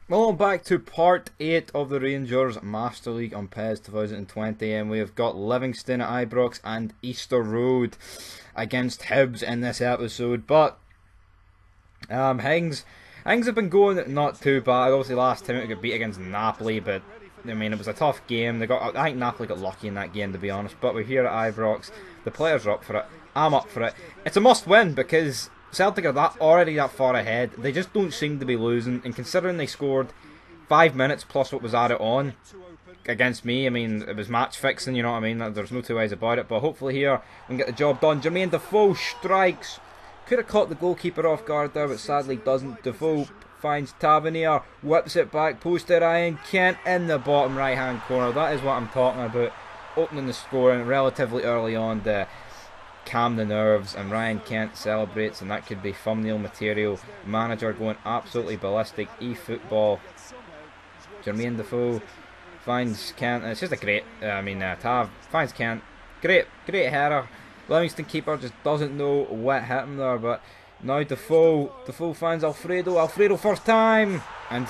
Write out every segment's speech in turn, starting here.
Well, back to part 8 of the Rangers Master League on PES 2020, and we have got Livingston at Ibrox and Easter Road against Hibs in this episode. But things have been going not too bad. Obviously, last time it got beat against Napoli, but I mean it was a tough game. I think Napoli got lucky in that game, to be honest. But we're here at Ibrox. The players are up for it. I'm up for it. It's a must-win because Celtic are already that far ahead. They just don't seem to be losing, and considering they scored 5 minutes plus what was added on against me, I mean, it was match fixing, you know what I mean? There's no two ways about it, but hopefully here we can get the job done. Jermaine Defoe strikes. Could have caught the goalkeeper off guard there, but sadly doesn't. Defoe finds Tavernier, whips it back, post to Ryan Kent in the bottom right hand corner. That is what I'm talking about. Opening the scoring relatively early on to calm the nerves, and Ryan Kent celebrates, and that could be thumbnail material. Manager going absolutely ballistic. eFootball. Jermaine Defoe finds Kent, and it's just a great, Tav finds Kent. Great header. Livingston keeper just doesn't know what hit him there, but now Defoe finds Alfredo first time, and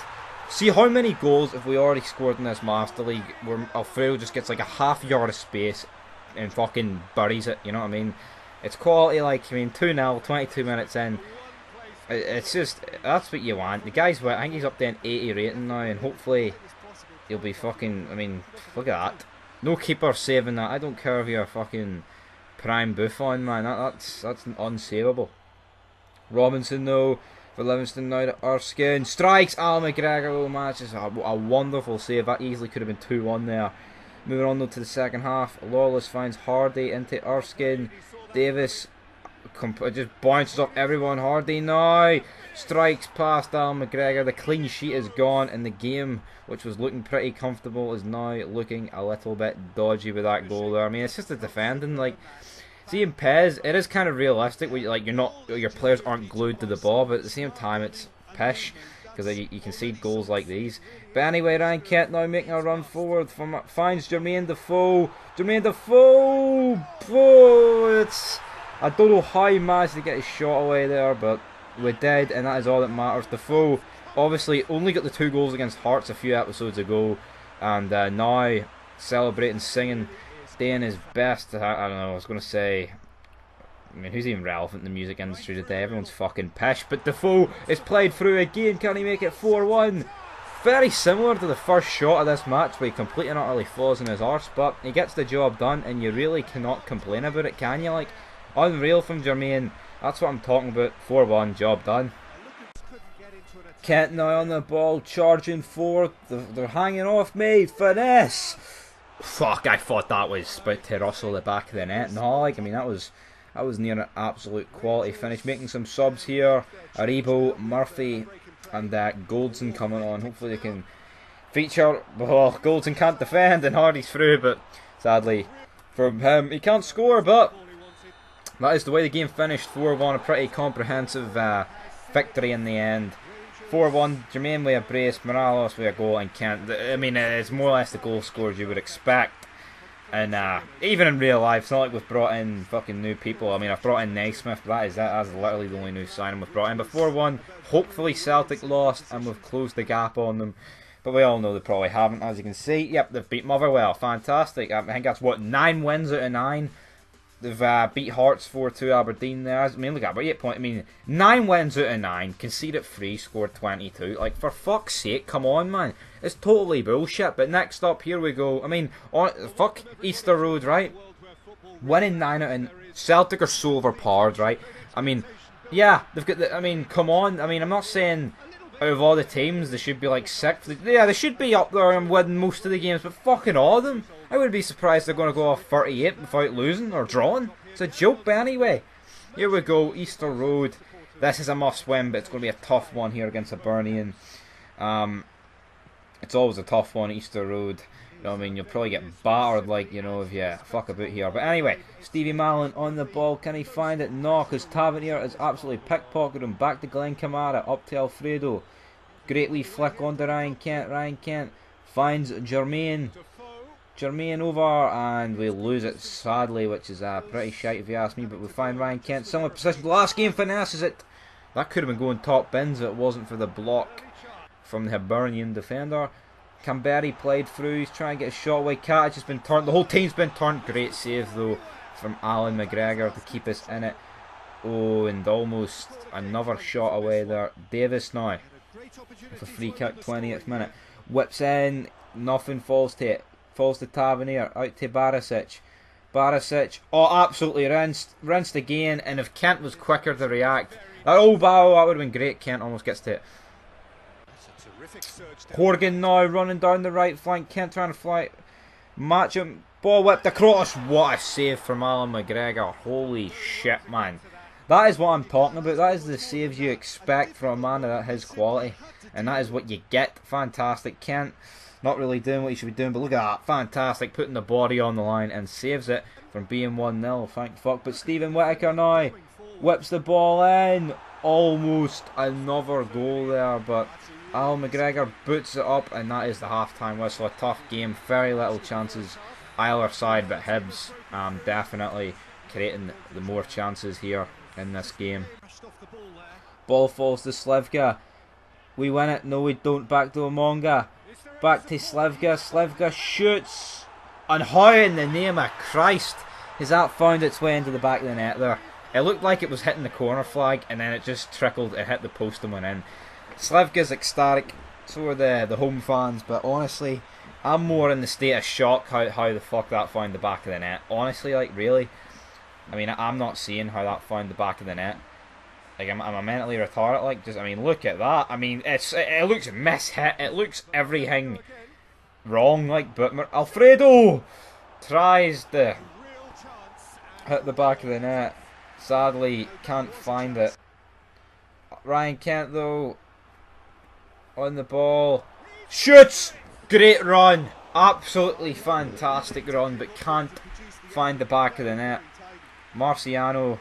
see how many goals have we already scored in this Master League where Alfredo just gets like a half yard of space and fucking buries it, you know what I mean? It's quality, like, I mean, 2-0, 22 minutes in. It's just, that's what you want. The guy's, I think he's up to an 80 rating now, and hopefully he'll be fucking, I mean, look at that. No keeper saving that. I don't care if you're a fucking prime Buffon, man. That's unsavable. Robinson, though, for Livingston now to Erskine. Strikes Al McGregor, though, man. It's just a wonderful save. That easily could have been 2-1 there. Moving on though to the second half, Lawless finds Hardy into Erskine. Davis just bounces off everyone. Hardy now strikes past Al McGregor. The clean sheet is gone, and the game, which was looking pretty comfortable, is now looking a little bit dodgy with that goal there. I mean, it's just the defending. Like, see in PES, it is kind of realistic. Where your players aren't glued to the ball, but at the same time, it's pish, because you concede goals like these. But anyway, Ryan Kent now making a run forward, finds Jermaine Defoe. Jermaine Defoe! Oh, I don't know how he managed to get his shot away there, but we did, and that is all that matters. Defoe obviously only got the 2 goals against Hearts a few episodes ago, and now celebrating, singing, doing his best. I don't know, I was going to say, I mean, who's even relevant in the music industry today? Everyone's fucking pish. But Defoe is played through again. Can he make it 4-1? Very similar to the first shot of this match, where he completely and utterly falls in his arse. But he gets the job done, and you really cannot complain about it, can you? Like, unreal from Jermaine. That's what I'm talking about. 4-1, job done. Kent now on the ball, charging forward. They're hanging off me. Finesse! Fuck, I thought that was about to rustle the back of the net. No, like, I mean, that was near an absolute quality finish. Making some subs here. Aribo, Murphy, and Goldson coming on. Hopefully they can feature. Well, Goldson can't defend, and Hardy's through, but sadly from him, he can't score. But that is the way the game finished. 4-1, a pretty comprehensive victory in the end. 4-1, Jermaine with a brace, Morales with a goal, and Kent. I mean, it's more or less the goal scores you would expect. And even in real life, it's not like we've brought in fucking new people. I mean, I've brought in Naismith, but that's literally the only new signing we've brought in. But 4-1, hopefully Celtic lost, and we've closed the gap on them. But we all know they probably haven't, as you can see. Yep, they've beat Motherwell, fantastic. I think that's, what, 9 wins out of 9? They've beat Hearts 4-2 Aberdeen there. I mean, look at 8 points. I mean, 9 wins out of 9, conceded 3, scored 22. Like, for fuck's sake, come on, man. It's totally bullshit. But next up, here we go. I mean, fuck Easter Road, right? Winning 9 out of Celtic are so overpowered, right? I mean, yeah, they've got I mean, come on. I mean, I'm not saying out of all the teams they should be like 6th. Yeah, they should be up there and winning most of the games, but fucking all of them. I wouldn't be surprised they're going to go off 38 without losing or drawing. It's a joke, but anyway. Here we go, Easter Road. This is a must-win, but it's going to be a tough one here against Hibernian. It's always a tough one, Easter Road. You know what I mean? You'll probably get battered, like, you know, if you fuck about here. But anyway, Stevie Mallon on the ball. Can he find it? No, because Tavernier is absolutely pickpocketed him. Back to Glenn Kamara, up to Alfredo. Great wee flick onto Ryan Kent. Ryan Kent finds Jermaine. Jermaine over, and we lose it sadly, which is pretty shite if you ask me, but we find Ryan Kent similar position. The last game finesses it. That could have been going top bins if it wasn't for the block from the Hibernian defender. Canberry played through, he's trying to get a shot away. Cat has been turned, the whole team's been turned. Great save though from Alan McGregor to keep us in it. Oh, and almost another shot away there. Davis now with a free kick, 20th minute. Whips in, nothing falls to it. Falls to Tavernier, out to Barisic. Barisic, oh, absolutely rinsed again. And if Kent was quicker to react, oh, wow, that would have been great. Kent almost gets to it. Horgan now running down the right flank. Kent trying to fly, match him. Ball whipped across. What a save from Alan McGregor. Holy shit, man. That is what I'm talking about. That is the saves you expect from a man of his quality. And that is what you get. Fantastic. Kent not really doing what he should be doing, but look at that. Fantastic. Putting the body on the line and saves it from being 1-0. Thank fuck. But Stephen Whittaker now whips the ball in. Almost another goal there, but Al McGregor boots it up, and that is the half-time whistle. A tough game. Very little chances either side, but Hibs definitely creating the more chances here in this game. Ball falls to Slivka. We win it. No, we don't. Back to Umonga. Back to Slivka. Slivka shoots. And how in the name of Christ has that found its way into the back of the net there? It looked like it was hitting the corner flag, and then it just trickled. It hit the post and went in. Slivka's ecstatic. So are the home fans. But honestly, I'm more in the state of shock how the fuck that found the back of the net. Honestly, like, really? I mean, I'm not seeing how that found the back of the net. Like, am I mentally retarded? Like, just, I mean, look at that. I mean, it looks mishit. It looks everything wrong. Like, but Alfredo tries to hit the back of the net. Sadly, can't find it. Ryan Kent, though, on the ball. Shoots! Great run. Absolutely fantastic run, but can't find the back of the net. Marciano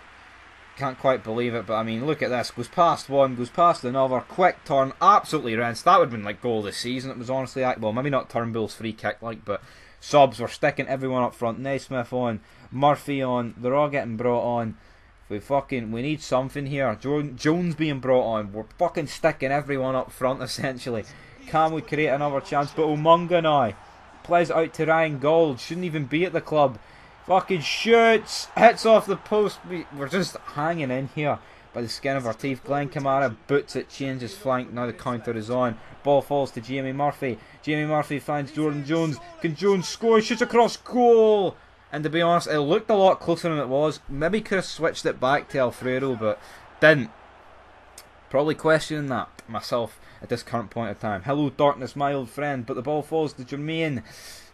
can't quite believe it, but I mean, look at this. Goes past one, goes past another. Quick turn, absolutely rinsed. That would have been like goal of the season. It was honestly like, well, maybe not Turnbull's free kick, like, but subs were sticking everyone up front. Naismith on, Murphy on. They're all getting brought on. We need something here. Jones being brought on. We're fucking sticking everyone up front essentially. Can we create another chance? But Umonga now plays it out to Ryan Gold. Shouldn't even be at the club. Fucking shoots, hits off the post. We're just hanging in here by the skin of our teeth. Glenn Kamara boots it, changes flank. Now the counter is on. Ball falls to Jamie Murphy. Jamie Murphy finds Jordan Jones. Can Jones score? Shoots across goal. And to be honest, it looked a lot closer than it was. Maybe could have switched it back to Alfredo, but didn't. Probably questioning that myself at this current point of time. Hello, darkness, my old friend. But the ball falls to Jermaine.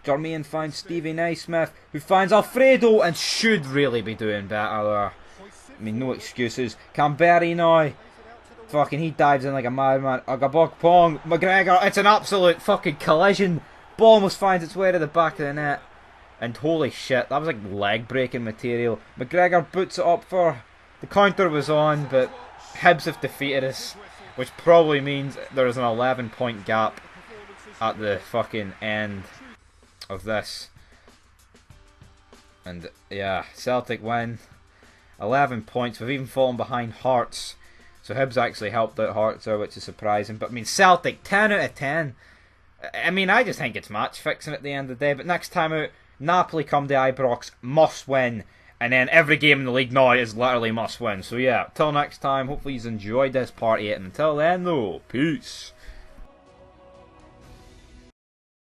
Jermaine finds Stevie Naismith, who finds Alfredo and should really be doing better there. I mean, no excuses. Canberry now. Fucking, he dives in like a madman. Agabok Pong. McGregor. It's an absolute fucking collision. Ball almost finds its way to the back of the net. And holy shit, that was like leg breaking material. McGregor boots it up for. The counter was on, but Hibs have defeated us, which probably means there is an 11-point gap at the fucking end of this. And yeah, Celtic win 11 points. We've even fallen behind Hearts, so Hibs actually helped out Hearts there, which is surprising. But I mean, Celtic 10 out of 10. I mean, I just think it's match fixing at the end of the day. But next time out, Napoli come to Ibrox, must win. And then every game in the league now is literally must win. So yeah, till next time, hopefully you've enjoyed this part 8. And until then though, peace.